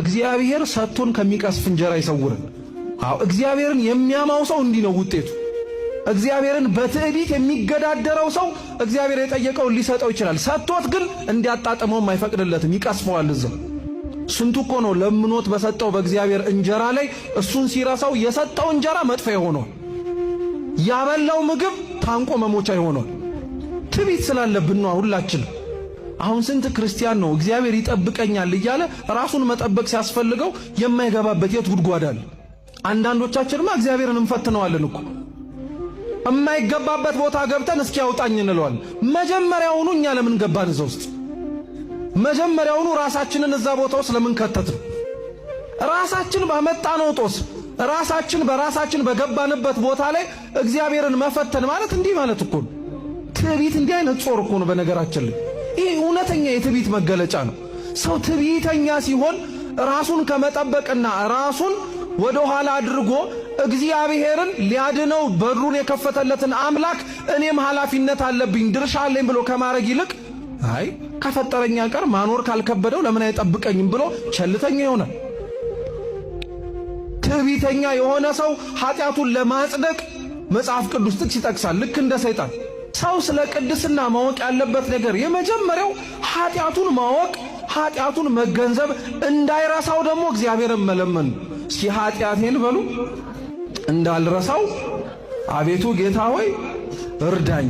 እግዚአብሔር ሰጥቶን ከሚቀስፍ እንጀራ ይሰውረን። አዎ እግዚአብሔርን የሚያማው ሰው እንዲህ ነው ውጤቱ። እግዚአብሔርን በትዕቢት የሚገዳደረው ሰው እግዚአብሔር የጠየቀውን ሊሰጠው ይችላል። ሰጥቶት ግን እንዲያጣጥመው አይፈቅድለትም፣ ይቀስፈዋል እዛው። ስንቱ እኮ ነው ለምኖት በሰጠው በእግዚአብሔር እንጀራ ላይ እሱን ሲረሳው የሰጠው እንጀራ መጥፎ ይሆናል። ያበላው ምግብ ታንቆ መሞቻ ይሆናል። ትዕቢት ስላለብን ነው ሁላችን። አሁን ስንት ክርስቲያን ነው እግዚአብሔር ይጠብቀኛል እያለ ራሱን መጠበቅ ሲያስፈልገው የማይገባበት የት ጉድጓድ አለ። አንዳንዶቻችንማ እግዚአብሔርን እንፈትነዋለን እኮ የማይገባበት ቦታ ገብተን እስኪ ያውጣኝ እንለዋለን። መጀመሪያውኑ እኛ ለምን ገባን እዛ ውስጥ? መጀመሪያውኑ ራሳችንን እዛ ቦታ ውስጥ ለምን ከተትን? ራሳችን ባመጣነው ጦስ ራሳችን በራሳችን በገባንበት ቦታ ላይ እግዚአብሔርን መፈተን ማለት እንዲህ ማለት እኮ ነው። ትዕቢት እንዲህ አይነት ጾር እኮ ነው በነገራችን ላይ። ይህ እውነተኛ የትዕቢት መገለጫ ነው። ሰው ትዕቢተኛ ሲሆን ራሱን ከመጠበቅና ራሱን ወደ ኋላ አድርጎ እግዚአብሔርን ሊያድነው በሩን የከፈተለትን አምላክ እኔም ኃላፊነት አለብኝ ድርሻ አለኝ ብሎ ከማድረግ ይልቅ አይ ከፈጠረኛ ቀር ማኖር ካልከበደው ለምን አይጠብቀኝም ብሎ ቸልተኛ ይሆናል። ትዕቢተኛ የሆነ ሰው ኃጢአቱን ለማጽደቅ መጽሐፍ ቅዱስ ጥቅስ ይጠቅሳል። ልክ እንደ ሰይጣን ሰው ስለ ቅድስና ማወቅ ያለበት ነገር የመጀመሪያው ኃጢአቱን ማወቅ፣ ኃጢአቱን መገንዘብ፣ እንዳይረሳው ደግሞ እግዚአብሔርን መለመን። እስኪ ኃጢአቴን በሉ እንዳልረሳው አቤቱ ጌታ ሆይ እርዳኝ።